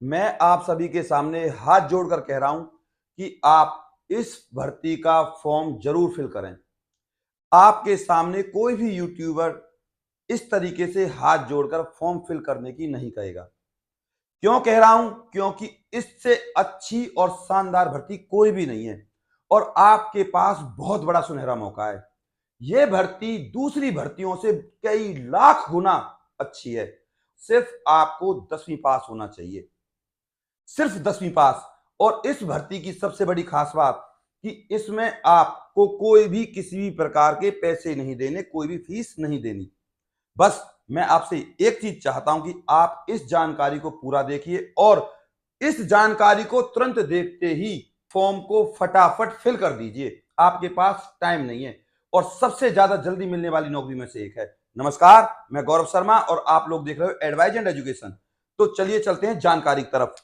मैं आप सभी के सामने हाथ जोड़कर कह रहा हूं कि आप इस भर्ती का फॉर्म जरूर फिल करें। आपके सामने कोई भी यूट्यूबर इस तरीके से हाथ जोड़कर फॉर्म फिल करने की नहीं कहेगा। क्यों कह रहा हूं? क्योंकि इससे अच्छी और शानदार भर्ती कोई भी नहीं है और आपके पास बहुत बड़ा सुनहरा मौका है। यह भर्ती दूसरी भर्तियों से कई लाख गुना अच्छी है। सिर्फ आपको 10वीं पास होना चाहिए, सिर्फ 10वीं पास। और इस भर्ती की सबसे बड़ी खास बात कि इसमें आपको कोई भी किसी भी प्रकार के पैसे नहीं देने, कोई भी फीस नहीं देनी। बस मैं आपसे एक चीज चाहता हूं कि आप इस जानकारी को पूरा देखिए और इस जानकारी को तुरंत देखते ही फॉर्म को फटाफट फिल कर दीजिए। आपके पास टाइम नहीं है और सबसे ज्यादा जल्दी मिलने वाली नौकरी में से एक है। नमस्कार, मैं गौरव शर्मा और आप लोग देख रहे हो एडवाइज एंड एजुकेशन। तो चलिए चलते हैं जानकारी की तरफ।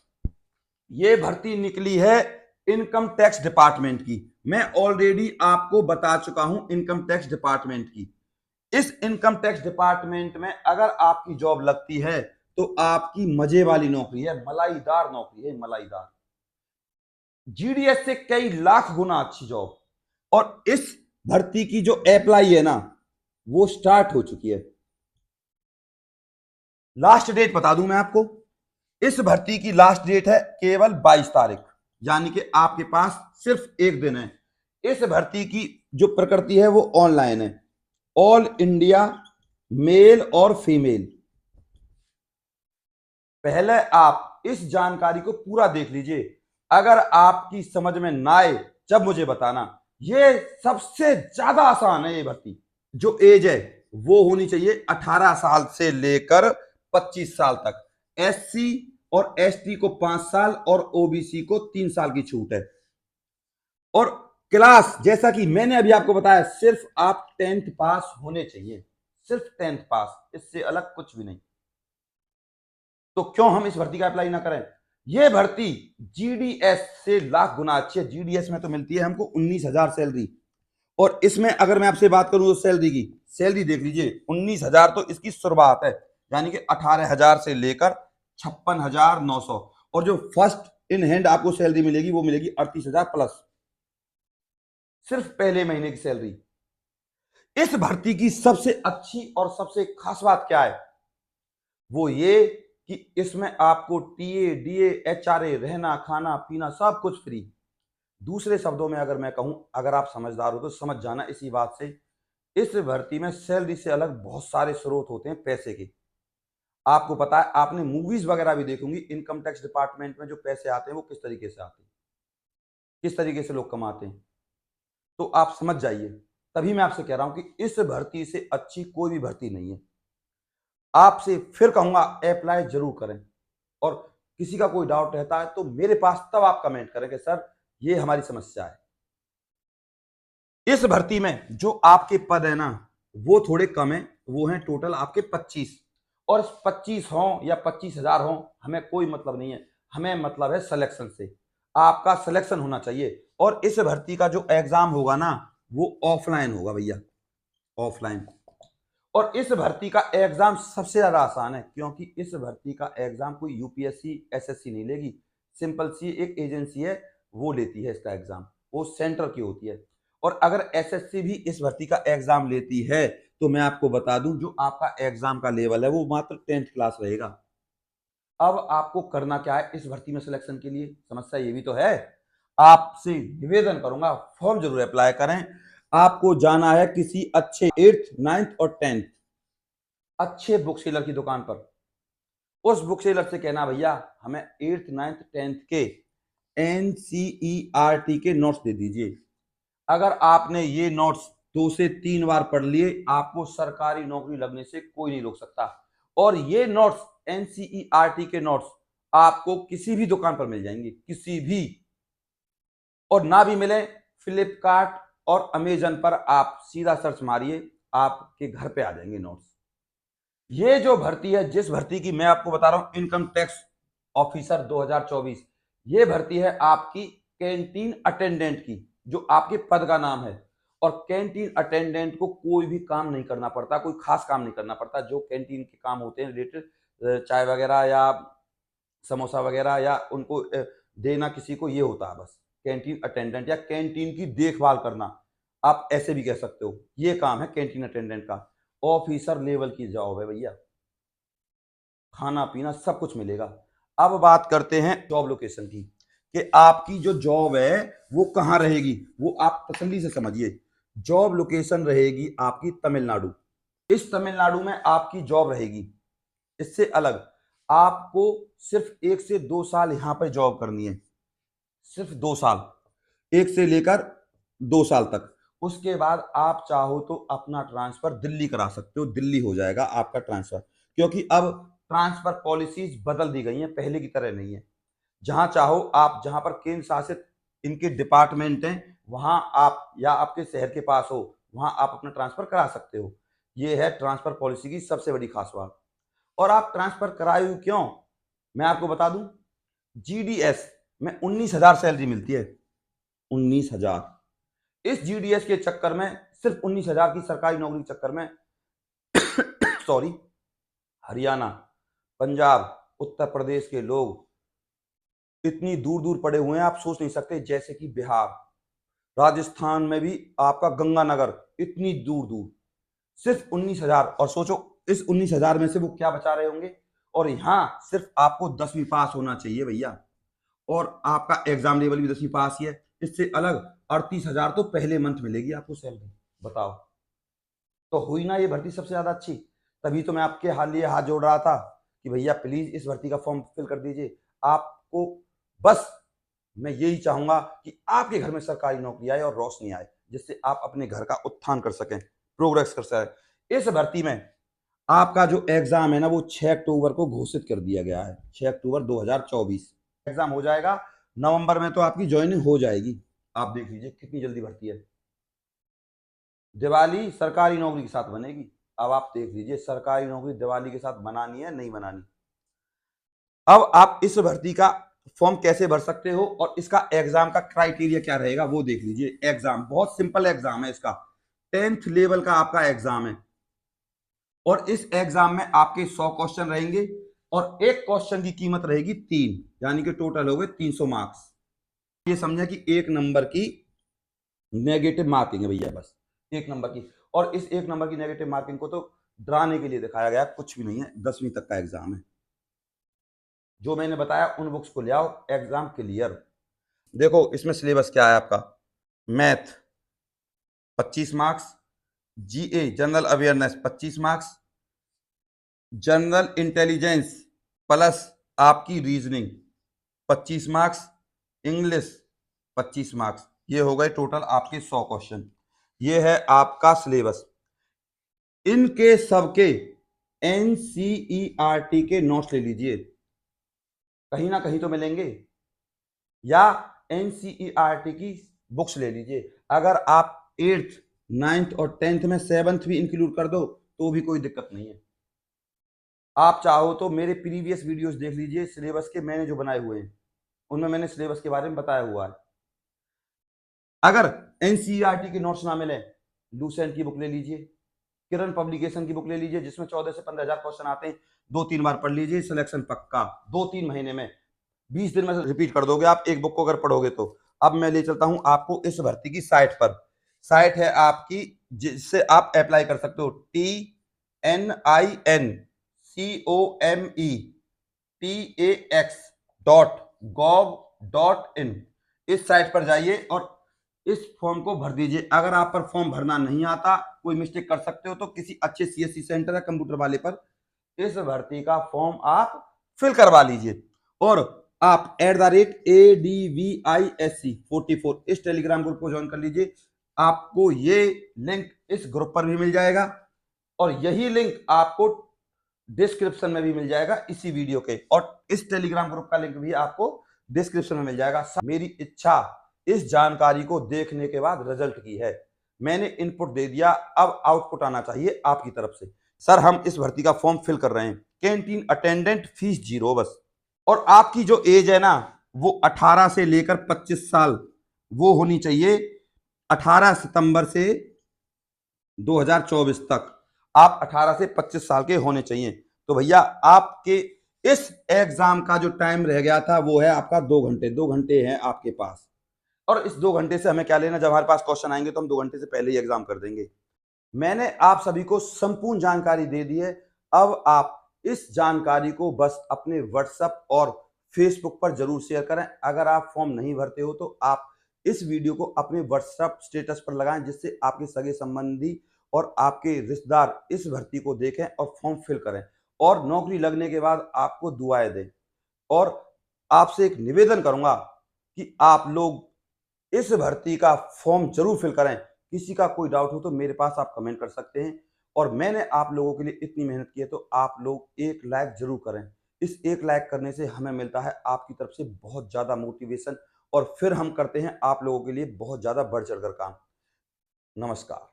ये भर्ती निकली है इनकम टैक्स डिपार्टमेंट की। मैं ऑलरेडी आपको बता चुका हूं इनकम टैक्स डिपार्टमेंट की। इस इनकम टैक्स डिपार्टमेंट में अगर आपकी जॉब लगती है तो आपकी मजे वाली नौकरी है, मलाईदार नौकरी है, मलाईदार। जीडीएस से कई लाख गुना अच्छी जॉब। और इस भर्ती की जो अप्लाई है ना, वो स्टार्ट हो चुकी है। लास्ट डेट बता दूं मैं आपको, इस भर्ती की लास्ट डेट है केवल 22 तारीख, यानी कि आपके पास सिर्फ एक दिन है। इस भर्ती की जो प्रकृति है वो ऑनलाइन है। ऑल इंडिया मेल और फीमेल। पहले आप इस जानकारी को पूरा देख लीजिए। अगर आपकी समझ में ना आए जब मुझे बताना। ये सबसे ज्यादा आसान है। ये भर्ती जो एज है वो होनी चाहिए 18 साल से लेकर 25 साल तक। एससी और एसटी को 5 साल और ओबीसी को 3 साल की छूट है। और क्लास जैसा कि मैंने अभी आपको बताया, सिर्फ आप 10th पास होने चाहिए, सिर्फ 10th पास, इससे अलग कुछ भी नहीं। तो क्यों हम इस भर्ती का अप्लाई ना करें? यह भर्ती जीडीएस से लाख गुना अच्छी है। जीडीएस में तो मिलती है हमको 19,000 सैलरी, और इसमें अगर मैं आपसे बात करूं तो सैलरी की, सैलरी देख लीजिए 19,000 तो इसकी शुरुआत है, यानी कि 18,000 से लेकर 56,900। और जो फर्स्ट इन हैंड आपको सैलरी मिलेगी वो मिलेगी 38,000 प्लस, सिर्फ पहले महीने की सैलरी। इस भर्ती की सबसे अच्छी और सबसे खास बात क्या है? वो ये कि इसमें आपको टीए, डीए, एचआरए, रहना, खाना, पीना सब कुछ फ्री। दूसरे शब्दों में अगर मैं कहूं, अगर आप समझदार हो तो समझ जाना इसी बात से, इस भर्ती में सैलरी से अलग बहुत सारे स्रोत होते हैं पैसे के। आपको पता है, आपने मूवीज वगैरह भी देखूंगी, इनकम टैक्स डिपार्टमेंट में जो पैसे आते हैं वो किस तरीके से आते हैं, किस तरीके से लोग कमाते हैं। तो आप समझ जाइए। तभी मैं आपसे कह रहा हूं कि इस भर्ती से अच्छी कोई भी भर्ती नहीं है। आपसे फिर कहूंगा अप्लाई जरूर करें। और किसी का कोई डाउट रहता है तो मेरे पास तब आप कमेंट करें कि सर ये हमारी समस्या है। इस भर्ती में जो आपके पद है ना वो थोड़े कम है, वो हैं टोटल आपके 25। और 25 हो या 25,000 हो, हमें कोई मतलब नहीं है। हमें मतलब है सिलेक्शन से। आपका सिलेक्शन होना चाहिए। और इस भर्ती का जो एग्जाम होगा ना वो ऑफलाइन होगा भैया, ऑफलाइन। और इस भर्ती का एग्जाम सबसे ज्यादा आसान है, क्योंकि इस भर्ती का एग्जाम कोई यूपीएससी एसएससी नहीं लेगी। सिंपल सी एक एजेंसी है वो लेती है इसका एग्जाम, वो सेंटर की होती है। और अगर एसएससी भी इस भर्ती का एग्जाम लेती है तो मैं आपको बता दूं जो आपका एग्जाम का लेवल है वो मात्र 10th क्लास रहेगा। अब आपको करना क्या है इस भर्ती में सिलेक्शन के लिए? समस्या ये भी तो है। आपसे निवेदन करूंगा फॉर्म जरूर अप्लाई करें। आपको जाना है किसी अच्छे 8th 9th और 10th अच्छे बुक सेलर की दुकान पर। उस बुक सेलर से कहना भैया हमें 8th 9th 10th के एनसीईआरटी के नोट्स दे दीजिए। अगर आपने ये नोट्स 2 से 3 बार पढ़ लिए, आपको सरकारी नौकरी लगने से कोई नहीं रोक सकता। और ये नोट्स एनसीईआरटी के नोट्स आपको किसी भी दुकान पर मिल जाएंगे, किसी भी। और ना भी मिले, फ्लिपकार्ट और अमेजन पर आप सीधा सर्च मारिए, आपके घर पे आ जाएंगे नोट्स। ये जो भर्ती है, जिस भर्ती की मैं आपको बता रहा हूं इनकम टैक्स ऑफिसर 2024, ये भर्ती है आपकी कैंटीन अटेंडेंट की, जो आपके पद का नाम है। और कैंटीन अटेंडेंट को कोई भी काम नहीं करना पड़ता, कोई खास काम नहीं करना पड़ता। जो कैंटीन के काम होते हैं रिलेटेड, चाय वगैरह या समोसा वगैरह या उनको देना किसी को, ये होता है बस कैंटीन अटेंडेंट या कैंटीन की देखभाल करना, आप ऐसे भी कह सकते हो। ये काम है कैंटीन अटेंडेंट का। ऑफिसर लेवल की जॉब है भैया, खाना पीना सब कुछ मिलेगा। अब बात करते हैं जॉब लोकेशन की, कि आपकी जो जॉब है वो कहाँ रहेगी, वो आप तसल्ली से समझिए। जॉब लोकेशन रहेगी आपकी तमिलनाडु। इस तमिलनाडु में आपकी जॉब रहेगी। इससे अलग आपको सिर्फ 1 से 2 साल यहां पर जॉब करनी है, सिर्फ 2 साल, 1 से लेकर 2 साल तक। उसके बाद आप चाहो तो अपना ट्रांसफर दिल्ली करा सकते हो, दिल्ली हो जाएगा आपका ट्रांसफर, क्योंकि अब ट्रांसफर पॉलिसीज बदल दी गई हैं, पहले की तरह नहीं है। जहां चाहो आप, जहां पर केंद्र शासित इनके डिपार्टमेंट हैं, वहां आप या आपके शहर के पास हो, वहां आप अपना ट्रांसफर करा सकते हो। यह है ट्रांसफर पॉलिसी की सबसे बड़ी खास बात। और आप ट्रांसफर कराए क्यों, मैं आपको बता दूं। जीडीएस में 19,000 सैलरी मिलती है, 19,000। इस जीडीएस के चक्कर में, सिर्फ 19,000 की सरकारी नौकरी के चक्कर में सॉरी, हरियाणा, पंजाब, उत्तर प्रदेश के लोग इतनी दूर दूर पड़े हुए हैं, आप सोच नहीं सकते। जैसे कि बिहार, राजस्थान में भी आपका गंगानगर, इतनी दूर दूर, सिर्फ 19,000। और सोचो इस 19,000 में से वो क्या बचा रहे होंगे। और यहां सिर्फ आपको 10वीं पास होना चाहिए भैया, और आपका एग्जाम लेवल भी 10वीं पास ही है। इससे अलग 38,000 तो पहले मंथ मिलेगी आपको सैलरी। बताओ, तो हुई ना ये भर्ती सबसे ज्यादा अच्छी। तभी तो मैं आपके लिए हाथ जोड़ रहा था कि भैया प्लीज इस भर्ती का फॉर्म फिल कर दीजिए। आपको बस मैं यही चाहूंगा कि आपके घर में सरकारी नौकरी आए और रोशनी आए, जिससे आप अपने घर का उत्थान कर सकें, प्रोग्रेस कर सकें। इस भर्ती में आपका जो एग्जाम है ना, वो 6 अक्टूबर को घोषित कर दिया गया है, 6 अक्टूबर 2024 एग्जाम हो जाएगा। नवंबर में तो आपकी ज्वाइनिंग हो जाएगी। आप देख लीजिए कितनी जल्दी भर्ती है। दिवाली सरकारी नौकरी के साथ बनेगी। अब आप देख लीजिए सरकारी नौकरी दिवाली के साथ बनानी है नहीं बनानी। अब आप इस भर्ती का फॉर्म कैसे भर सकते हो और इसका एग्जाम का क्राइटेरिया क्या रहेगा वो देख लीजिए। एग्जाम बहुत सिंपल एग्जाम है इसका, 10th लेवल का आपका एग्जाम है। और इस एग्जाम में आपके 100 क्वेश्चन रहेंगे और एक क्वेश्चन की कीमत रहेगी 3, यानी कि टोटल हो गए 300 मार्क्स। ये समझा कि 1 नंबर की नेगेटिव मार्किंग है भैया, बस 1 नंबर की। और इस 1 नंबर की नेगेटिव मार्किंग को तो डराने के लिए दिखाया गया, कुछ भी नहीं है, 10वीं तक का एग्जाम है। जो मैंने बताया उन बुक्स को ले आओ, एग्जाम क्लियर। देखो इसमें सिलेबस क्या है आपका। Math 25 marks, GA general awareness 25 marks, general intelligence plus आपकी रीजनिंग 25 मार्क्स, इंग्लिश 25 मार्क्स। ये हो गए टोटल आपके 100 क्वेश्चन। ये है आपका सिलेबस। इनके सबके एनसीईआरटी के नोट्स ले लीजिए, कहीं ना कहीं तो मिलेंगे, या एनसीईआरटी की बुक्स ले लीजिए। अगर आप 8th 9th और 10th में 7th भी इंक्लूड कर दो तो भी कोई दिक्कत नहीं है। आप चाहो तो मेरे प्रीवियस वीडियोस देख लीजिए, सिलेबस के मैंने जो बनाए हुए हैं उनमें मैंने सिलेबस के बारे में बताया हुआ है। अगर एनसीईआरटी के नोट्स ना मिले, लूसेंट की बुक ले लीजिए, किरण पब्लिकेशन की बुक ले लीजिए, जिसमें 14 से 15,000 क्वेश्चन आते हैं। 2-3 बार पढ़ लीजिए, सिलेक्शन पक्का। 2-3 महीने में, 20 दिन में रिपीट कर दोगे आप एक बुक को अगर पढ़ोगे तो। अब मैं ले चलता हूं आपको इस भर्ती की साइट पर। साइट है आपकी जिससे आप अप्लाई कर सकते हो, TNINCOMETAX.gov.in। इस साइट पर जाइए और इस फॉर्म को भर दीजिए। अगर आप पर फॉर्म भरना नहीं आता, कोई मिस्टेक कर सकते हो, तो किसी अच्छे सीएससी सेंटर या कंप्यूटर वाले पर इस भर्ती का फॉर्म आप फिल करवा लीजिए। और आप @ADVISC44 इस टेलीग्राम ग्रुप को ज्वाइन कर लीजिए। आपको ये लिंक इस ग्रुप पर भी मिल जाएगा और यही लिंक आपको डिस्क्रिप्शन में भी मिल जाएगा इसी वीडियो के, और इस टेलीग्राम ग्रुप का लिंक भी आपको डिस्क्रिप्शन में मिल जाएगा। मेरी इच्छा इस जानकारी को देखने के बाद रिजल्ट की है। मैंने इनपुट दे दिया, अब आउटपुट आना चाहिए आपकी तरफ से। सर हम इस भर्ती का फॉर्म फिल कर रहे हैं, कैंटीन अटेंडेंट, फीस 0 बस। और आपकी जो एज है ना वो 18 से लेकर 25 साल वो होनी चाहिए। 18 सितंबर से 2024 तक आप 18 से 25 साल के होने चाहिए। तो भैया आपके इस एग्जाम का जो टाइम रह गया था वो है आपका 2 घंटे। 2 घंटे हैं आपके पास, और इस 2 घंटे से हमें क्या लेना, जब हमारे पास क्वेश्चन आएंगे तो हम 2 घंटे से पहले ही एग्जाम कर देंगे। मैंने आप सभी को संपूर्ण जानकारी दे दी है। अब आप इस जानकारी को बस अपने व्हाट्सएप और फेसबुक पर जरूर शेयर करें। अगर आप फॉर्म नहीं भरते हो तो आप इस वीडियो को अपने व्हाट्सएप स्टेटस पर लगाएं, जिससे आपके सगे संबंधी और आपके रिश्तेदार इस भर्ती को देखें और फॉर्म फिल करें, और नौकरी लगने के बाद आपको दुआएं दें। और आपसे एक निवेदन करूंगा कि आप लोग इस भर्ती का फॉर्म जरूर फिल करें। किसी का कोई डाउट हो तो मेरे पास आप कमेंट कर सकते हैं, और मैंने आप लोगों के लिए इतनी मेहनत की है तो आप लोग एक लाइक जरूर करें। इस एक लाइक करने से हमें मिलता है आपकी तरफ से बहुत ज़्यादा मोटिवेशन, और फिर हम करते हैं आप लोगों के लिए बहुत ज़्यादा बढ़ चढ़कर काम। नमस्कार।